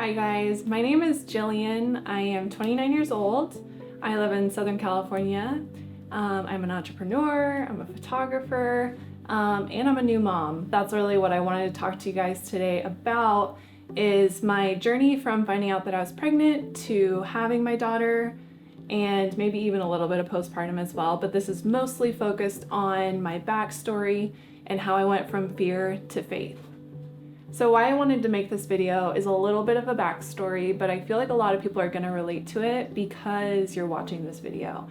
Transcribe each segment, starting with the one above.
Hi guys, my name is Jillian. I am 29 years old. I live in Southern California. I'm an entrepreneur, I'm a photographer, and I'm a new mom. That's really what I wanted to talk to you guys today about, is my journey from finding out that I was pregnant to having my daughter, and maybe even a little bit of postpartum as well. But this is mostly focused on my backstory and how I went from fear to faith. So why I wanted to make this video is a little bit of a backstory, but I feel like a lot of people are gonna relate to it because you're watching this video.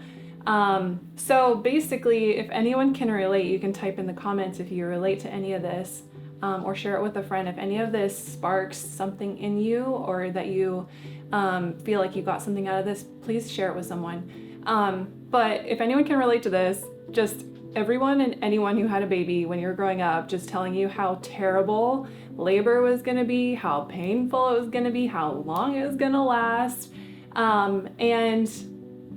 So basically, if anyone can relate, you can type in the comments if you relate to any of this, or share it with a friend. If any of this sparks something in you, or that you feel like you got something out of this, please share it with someone. But if anyone can relate to this, just everyone and anyone who had a baby when you were growing up just telling you how terrible labor was gonna be, how painful it was gonna be, how long it was gonna last. And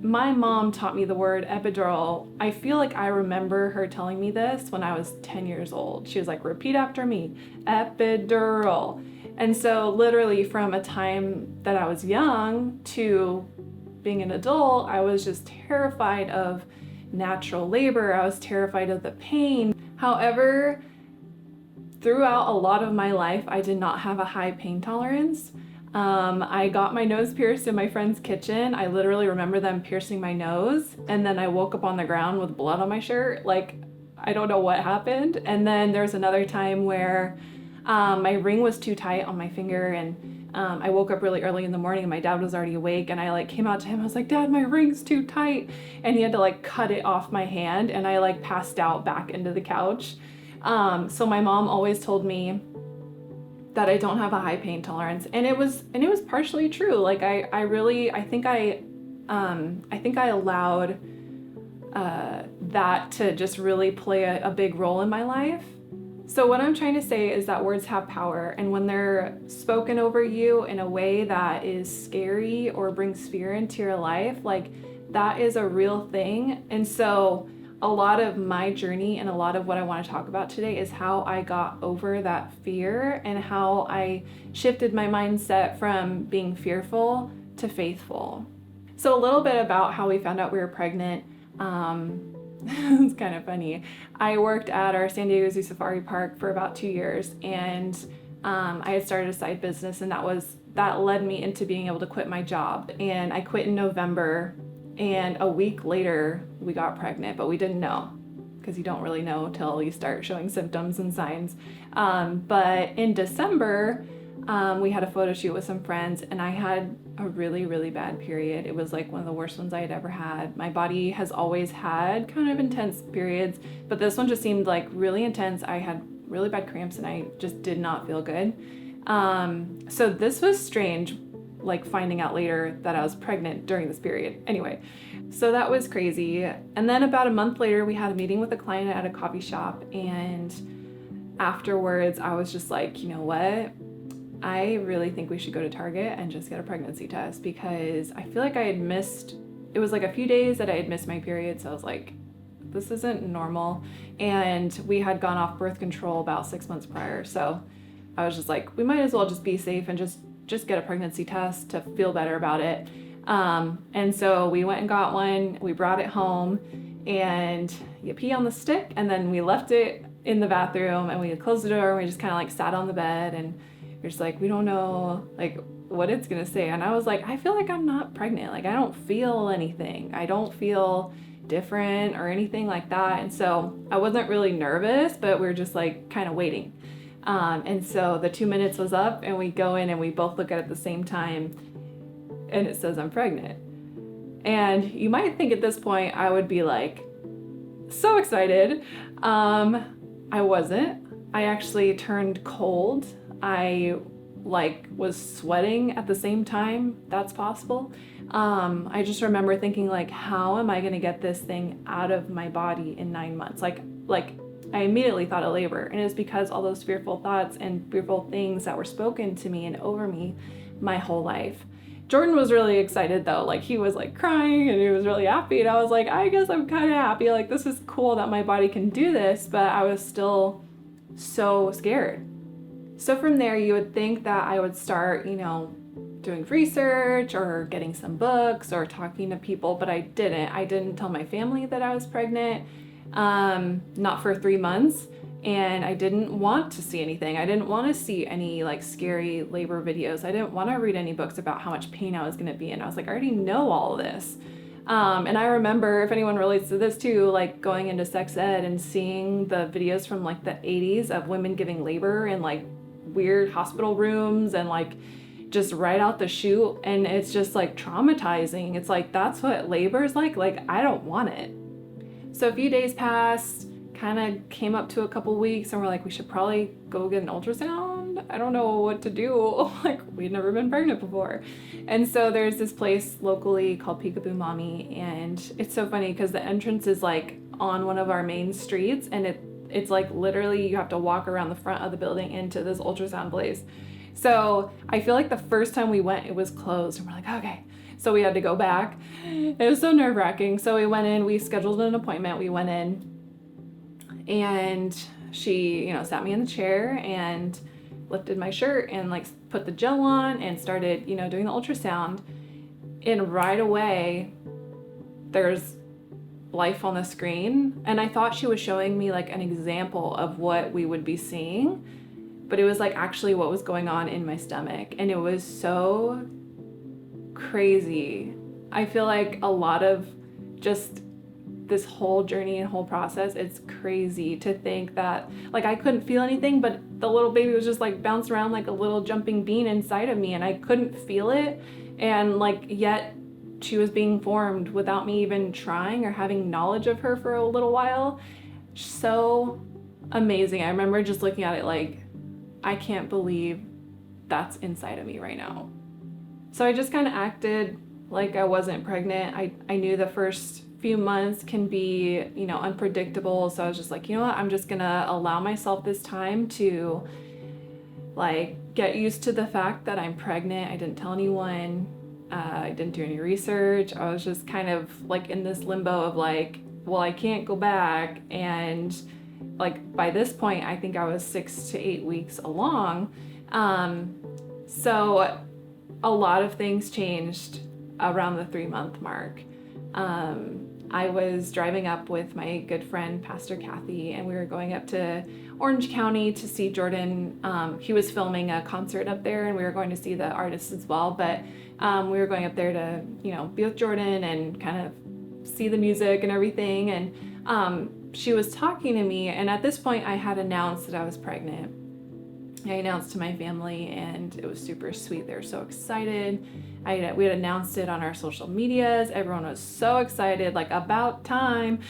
my mom taught me the word epidural. I feel like I remember her telling me this when I was 10 years old. She was like, repeat after me, epidural. And so literally from a time that I was young to being an adult, I was just terrified of natural labor. I was terrified of the pain. However, throughout a lot of my life, I did not have a high pain tolerance. I got my nose pierced in my friend's kitchen. I literally remember them piercing my nose, and then I woke up on the ground with blood on my shirt. Like, I don't know what happened. And then there's another time where my ring was too tight on my finger, and I woke up really early in the morning and my dad was already awake, and I came out to him. I was like, Dad, my ring's too tight. And he had to cut it off my hand, and I passed out back into the couch. So my mom always told me that I don't have a high pain tolerance, and it was partially true. I think I allowed that to just really play a big role in my life. So what I'm trying to say is that words have power, and when they're spoken over you in a way that is scary or brings fear into your life, that is a real thing. And so a lot of my journey and a lot of what I want to talk about today is how I got over that fear and how I shifted my mindset from being fearful to faithful. So a little bit about how we found out we were pregnant. It's kind of funny. I worked at our San Diego Zoo Safari Park for about 2 years, and I had started a side business, and that led me into being able to quit my job. And I quit in November, and a week later we got pregnant, but we didn't know, because you don't really know till you start showing symptoms and signs. But in December, we had a photo shoot with some friends, and I had a really, really bad period. It was one of the worst ones I had ever had. My body has always had kind of intense periods, but this one just seemed really intense. I had really bad cramps and I just did not feel good. So this was strange, finding out later that I was pregnant during this period. Anyway, so that was crazy. And then about a month later, we had a meeting with a client at a coffee shop, and afterwards I was just like, you know what? I really think we should go to Target and just get a pregnancy test, because I feel like I had missed, it was a few days that I had missed my period. So I was like, this isn't normal. And we had gone off birth control about 6 months prior. So I was just like, we might as well just be safe and just get a pregnancy test to feel better about it. And so we went and got one, we brought it home, and you pee on the stick, and then we left it in the bathroom, and we closed the door, and we just kind of sat on the bed, and you're just we don't know what it's gonna say. And I was like, I feel like I'm not pregnant. I don't feel anything. I don't feel different or anything like that. And so I wasn't really nervous, but we were just kind of waiting. And so the 2 minutes was up, and we go in and we both look at it at the same time, and it says I'm pregnant. And you might think at this point I would be so excited. I wasn't. I actually turned cold. I was sweating at the same time. That's possible. I just remember thinking how am I gonna get this thing out of my body in 9 months? I immediately thought of labor, and it's because all those fearful thoughts and fearful things that were spoken to me and over me my whole life. Jordan was really excited though. He was crying, and he was really happy, and I was I guess I'm kind of happy. This is cool that my body can do this, but I was still so scared. So from there, you would think that I would start, doing research or getting some books or talking to people, but I didn't tell my family that I was pregnant, not for 3 months. And I didn't want to see anything. I didn't want to see any like scary labor videos. I didn't want to read any books about how much pain I was going to be in. I was like, I already know all of this. And I remember, if anyone relates to this too, like going into sex ed and seeing the videos from like the 80s of women giving labor in like weird hospital rooms and like just right out the chute. And it's just like traumatizing. It's like, that's what labor is like. Like, I don't want it. So a few days passed, kind of came up to a couple weeks, and we're like, we should probably go get an ultrasound. I don't know what to do. Like, we'd never been pregnant before. And so there's this place locally called Peekaboo Mommy, and it's so funny because the entrance is like on one of our main streets, and it's like literally you have to walk around the front of the building into this ultrasound place. So I feel like the first time we went, it was closed, and we're like, okay. So we had to go back. It was so nerve-wracking. So we went in, we scheduled an appointment, we went in, and she, sat me in the chair and lifted my shirt and like put the gel on and started, doing the ultrasound. And right away, there's life on the screen. And I thought she was showing me like an example of what we would be seeing, but it was like actually what was going on in my stomach. And it was so crazy. I feel like a lot of just this whole journey and whole process, it's crazy to think that like I couldn't feel anything, but the little baby was just like bouncing around like a little jumping bean inside of me, and I couldn't feel it. And like, yet she was being formed without me even trying or having knowledge of her for a little while. So amazing. I remember just looking at it like, I can't believe that's inside of me right now. So I just kind of acted like I wasn't pregnant. I knew the first few months can be, unpredictable. So I was just like, I'm just gonna allow myself this time to like get used to the fact that I'm pregnant. I didn't tell anyone. I didn't do any research. I was just kind of like in this limbo of like, well, I can't go back. And like by this point, I think I was 6 to 8 weeks along. So a lot of things changed around the 3-month mark. I was driving up with my good friend, Pastor Kathy, and we were going up to Orange County to see Jordan. He was filming a concert up there, and we were going to see the artists as well. But we were going up there to, be with Jordan and kind of see the music and everything. And she was talking to me, and at this point, I had announced that I was pregnant. I announced to my family, and it was super sweet. They were so excited. We had announced it on our social medias. Everyone was so excited, like about time.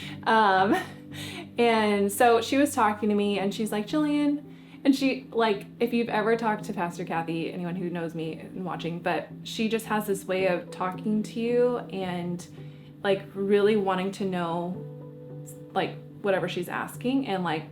And so she was talking to me, and she's like, Jillian, and she, like, if you've ever talked to Pastor Kathy, anyone who knows me and watching, but she just has this way of talking to you and like really wanting to know like whatever she's asking, and like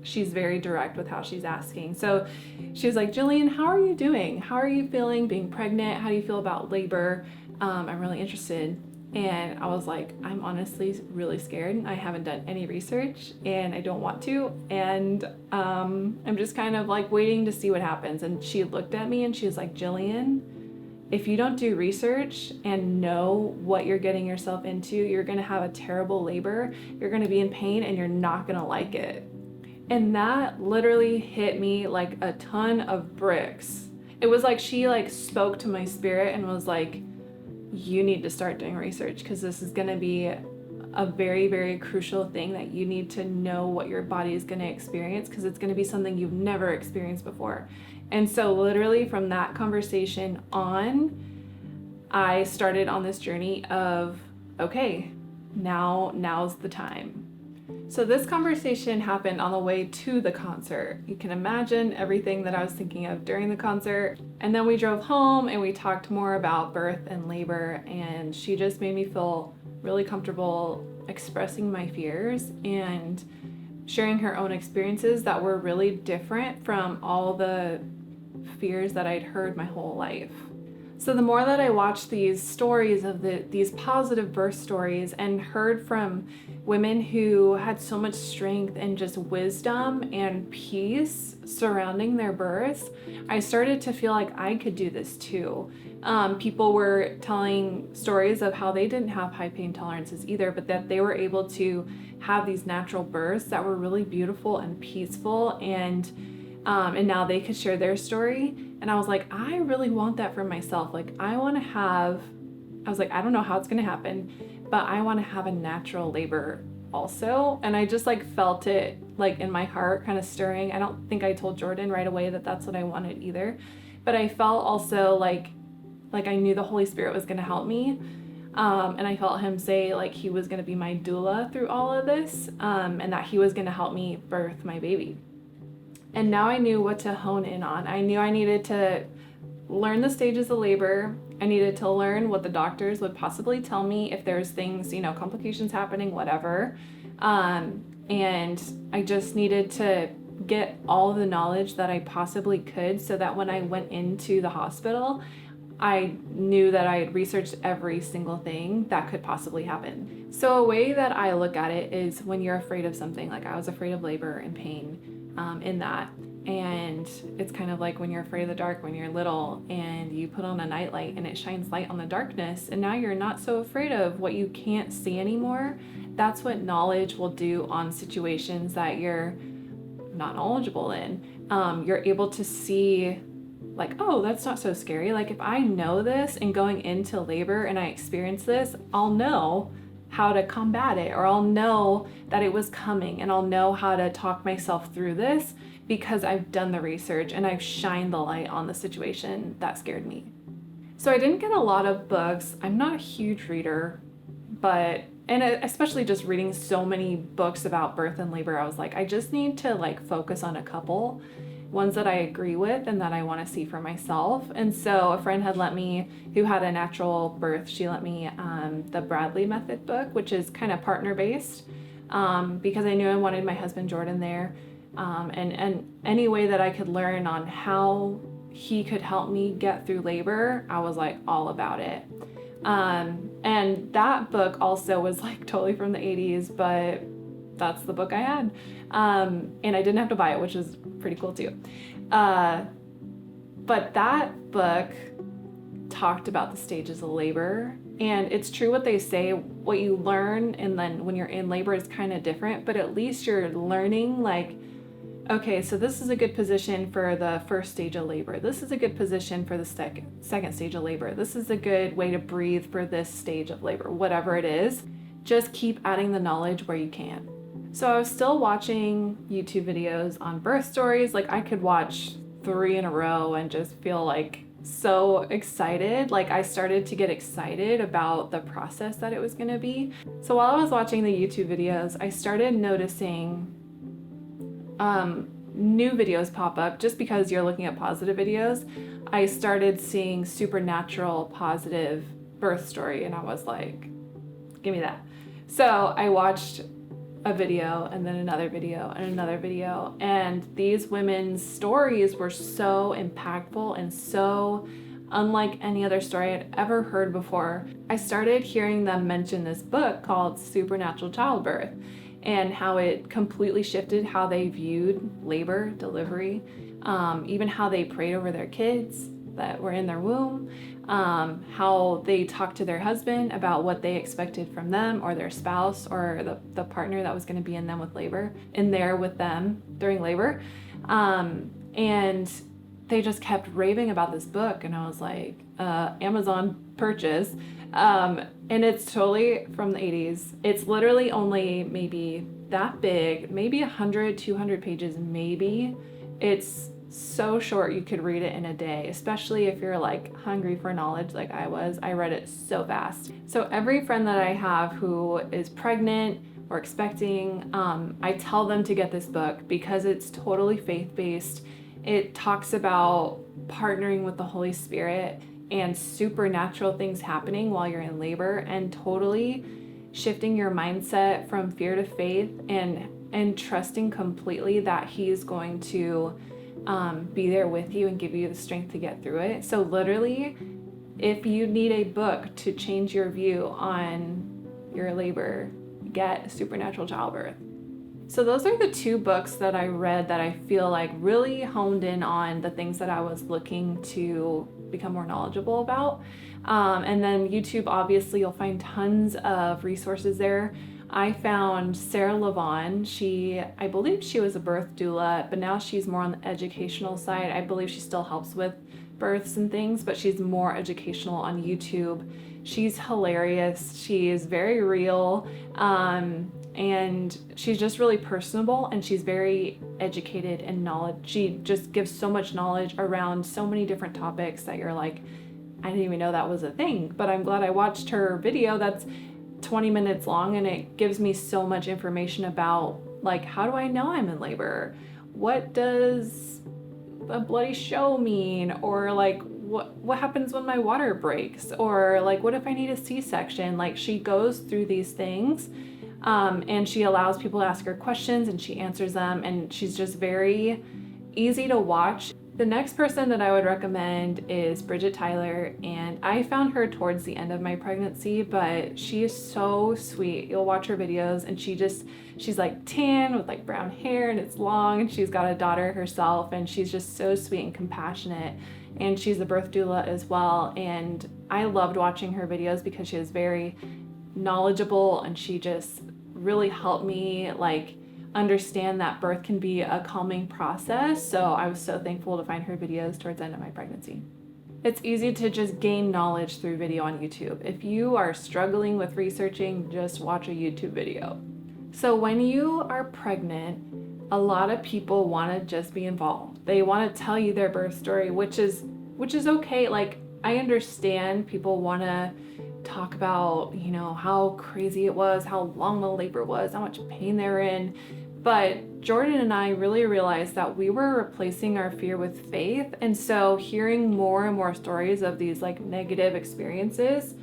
she's very direct with how she's asking. So she was like, Jillian, how are you doing? How are you feeling being pregnant? How do you feel about labor? I'm really interested. And I was like, I'm honestly really scared. I haven't done any research and I don't want to. And I'm just kind of like waiting to see what happens. And she looked at me and she was like, Jillian, if you don't do research and know what you're getting yourself into, you're gonna have a terrible labor. You're gonna be in pain and you're not gonna like it. And that literally hit me like a ton of bricks. It was like she like spoke to my spirit and was like, you need to start doing research, because this is going to be a very, very crucial thing that you need to know what your body is going to experience, because it's going to be something you've never experienced before. And so literally from that conversation on, I started on this journey of, okay, now's the time. So this conversation happened on the way to the concert. You can imagine everything that I was thinking of during the concert. And then we drove home and we talked more about birth and labor, and she just made me feel really comfortable expressing my fears and sharing her own experiences that were really different from all the fears that I'd heard my whole life. So the more that I watched these stories of these positive birth stories and heard from women who had so much strength and just wisdom and peace surrounding their births, I started to feel like I could do this too. People were telling stories of how they didn't have high pain tolerances either, but that they were able to have these natural births that were really beautiful and peaceful, and now they could share their story. And I was like, I really want that for myself. Like, I was like, I don't know how it's gonna happen, but I want to have a natural labor also. And I just like felt it like in my heart kind of stirring. I don't think I told Jordan right away that that's what I wanted either, but I felt also like I knew the Holy Spirit was gonna help me. And I felt him say like he was gonna be my doula through all of this, and that he was gonna help me birth my baby. And now I knew what to hone in on. I knew I needed to learn the stages of labor. I needed to learn what the doctors would possibly tell me if there's things, complications happening, whatever. And I just needed to get all the knowledge that I possibly could so that when I went into the hospital, I knew that I had researched every single thing that could possibly happen. So a way that I look at it is when you're afraid of something, like I was afraid of labor and pain in that. And it's kind of like when you're afraid of the dark when you're little and you put on a nightlight and it shines light on the darkness, and now you're not so afraid of what you can't see anymore. That's what knowledge will do on situations that you're not knowledgeable in. You're able to see like, oh, that's not so scary. Like if I know this and going into labor and I experience this, I'll know how to combat it, or I'll know that it was coming, and I'll know how to talk myself through this because I've done the research and I've shined the light on the situation that scared me. So I didn't get a lot of books. I'm not a huge reader, and especially just reading so many books about birth and labor, I was like, I just need to like focus on a couple ones that I agree with and that I want to see for myself. And so a friend who had a natural birth, she let me the Bradley Method book, which is kind of partner based, because I knew I wanted my husband Jordan there, and any way that I could learn on how he could help me get through labor, I was like all about it. And that book also was like totally from the 80s, but that's the book I had. And I didn't have to buy it, which is pretty cool too. But that book talked about the stages of labor, and it's true what they say, what you learn and then when you're in labor is kind of different, but at least you're learning like, okay, so this is a good position for the first stage of labor. This is a good position for the second stage of labor. This is a good way to breathe for this stage of labor, whatever it is. Just keep adding the knowledge where you can. So I was still watching YouTube videos on birth stories. Like I could watch 3 in a row and just feel like so excited. Like I started to get excited about the process that it was gonna be. So while I was watching the YouTube videos, I started noticing new videos pop up. Just because you're looking at positive videos, I started seeing supernatural positive birth story, and I was like, give me that. So I watched a video and then another video and another video, and these women's stories were so impactful and so unlike any other story I'd ever heard before. I started hearing them mention this book called Supernatural Childbirth, and how it completely shifted how they viewed labor, delivery, even how they prayed over their kids that were in their womb, how they talked to their husband about what they expected from them or their spouse or the partner that was going to be in there with them during labor. And they just kept raving about this book, and I was like, Amazon purchase. And it's totally from the 80s. It's literally only maybe that big, maybe 100, 200 pages, maybe. It's so short you could read it in a day, especially if you're like hungry for knowledge like I was. I read it so fast. So every friend that I have who is pregnant or expecting, I tell them to get this book because it's totally faith-based. It talks about partnering with the Holy Spirit and supernatural things happening while you're in labor, and totally shifting your mindset from fear to faith and trusting completely that He's going to be there with you and give you the strength to get through it. So literally, If you need a book to change your view on your labor, get Supernatural Childbirth. So those are the 2 books that I read that I feel like really honed in on the things that I was looking to become more knowledgeable about. And then YouTube, obviously, you'll find tons of resources there. I found Sarah Levon. I believe she was a birth doula, but now she's more on the educational side. I believe she still helps with births and things, but she's more educational on YouTube. She's hilarious. She is very real. And she's just really personable, and she's very educated and knowledge. She just gives so much knowledge around so many different topics that you're like, I didn't even know that was a thing, but I'm glad I watched her video that's 20 minutes long, and it gives me so much information about, like, how do I know I'm in labor? What does a bloody show mean? Or like, what happens when my water breaks? Or like, what if I need a C-section? Like, she goes through these things. And she allows people to ask her questions, and she answers them, and she's just very easy to watch. The next person that I would recommend is Bridget Tyler, and I found her towards the end of my pregnancy, but she is so sweet. You'll watch her videos, and she's like tan with like brown hair, and it's long, and she's got a daughter herself, and she's just so sweet and compassionate, and she's a birth doula as well. And I loved watching her videos because she is very knowledgeable, and she just really helped me like understand that birth can be a calming process. So I was so thankful to find her videos towards the end of my pregnancy. It's easy to just gain knowledge through video on YouTube. If you are struggling with researching, just watch a YouTube video. So when you are pregnant, a lot of people want to just be involved. They want to tell you their birth story, which is okay. Like, I understand people want to talk about, how crazy it was, how long the labor was, how much pain they were in. But Jordan and I really realized that we were replacing our fear with faith. And so hearing more and more stories of these like negative experiences,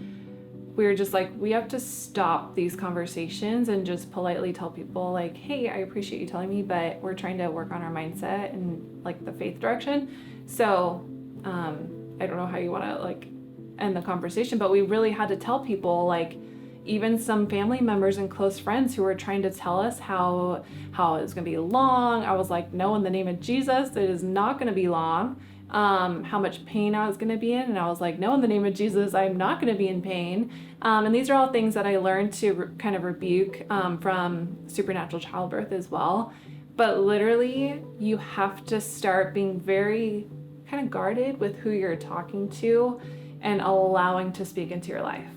we were just like, we have to stop these conversations and just politely tell people like, hey, I appreciate you telling me, but we're trying to work on our mindset and like the faith direction. So I don't know how you want to like end the conversation, but we really had to tell people, like even some family members and close friends who were trying to tell us how it was going to be long. I was like, no, in the name of Jesus, it is not going to be long. How much pain I was going to be in. And I was like, no, in the name of Jesus, I'm not going to be in pain. And these are all things that I learned to kind of rebuke from Supernatural Childbirth as well. But literally, you have to start being very kind of guarded with who you're talking to and allowing to speak into your life.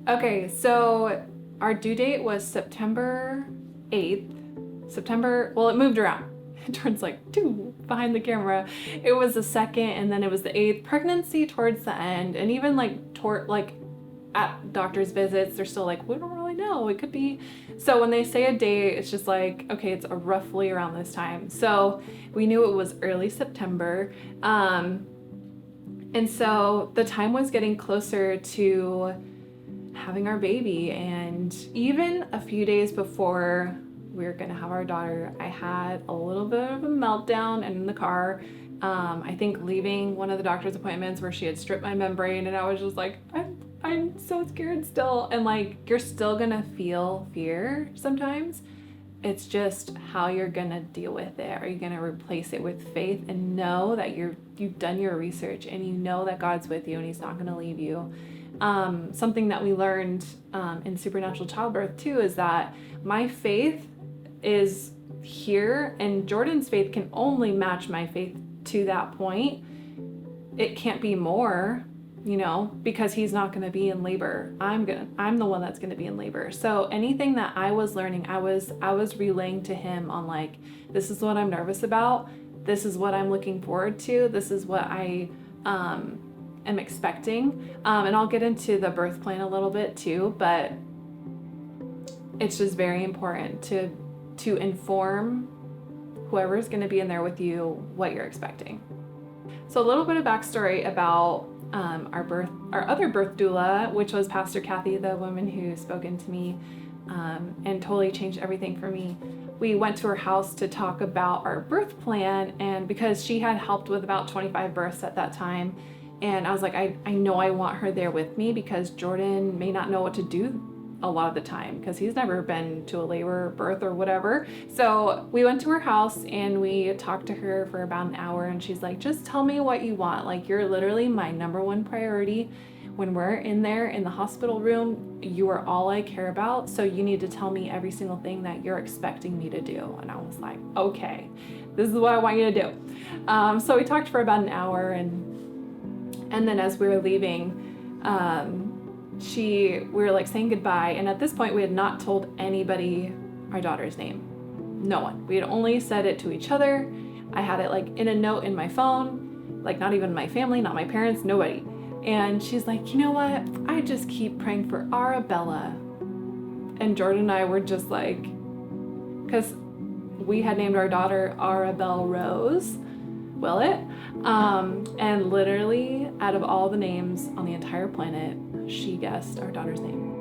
Okay, so our due date was September 8th. Well, it moved around. Jordan's like, two behind the camera. It was the 2nd, and then it was the 8th. Pregnancy towards the end, and even like at doctor's visits, they're still like, we don't really know. It could be. So when they say a date, it's just like, okay, it's roughly around this time. So we knew it was early September. And so the time was getting closer to having our baby. And even a few days before we were gonna have our daughter, I had a little bit of a meltdown in the car. I think leaving one of the doctor's appointments where she had stripped my membrane, and I was just like, I'm so scared still. And like, you're still gonna feel fear sometimes. It's just how you're gonna deal with it. Are you gonna replace it with faith and know that you've done your research and you know that God's with you and He's not gonna leave you? Something that we learned in Supernatural Childbirth too is that my faith is here, and Jordan's faith can only match my faith to that point. It can't be more, because he's not going to be in labor. I'm the one that's going to be in labor. So anything that I was learning, I was relaying to him on like, this is what I'm nervous about. This is what I'm looking forward to. This is what I am expecting. And I'll get into the birth plan a little bit too, but it's just very important to inform whoever's going to be in there with you what you're expecting. So a little bit of backstory about our other birth doula, which was Pastor Kathy, the woman who spoke into me and totally changed everything for me. We went to her house to talk about our birth plan, and because she had helped with about 25 births at that time, And I was like, I know I want her there with me because Jordan may not know what to do a lot of the time because he's never been to a labor, birth, or whatever. So we went to her house and we talked to her for about an hour, and she's like, just tell me what you want. Like, you're literally my number one priority. When we're in there in the hospital room, you are all I care about. So you need to tell me every single thing that you're expecting me to do. And I was like, okay, this is what I want you to do. So we talked for about an hour, and then as we were leaving, we were like saying goodbye, and at this point we had not told anybody our daughter's name. No one. We had only said it to each other. I had it like in a note in my phone, like not even my family, not my parents, nobody. And she's like, you know what? I just keep praying for Arabella. And Jordan and I were just like, because we had named our daughter Arabelle Rose, will it? And literally, out of all the names on the entire planet, she guessed our daughter's name.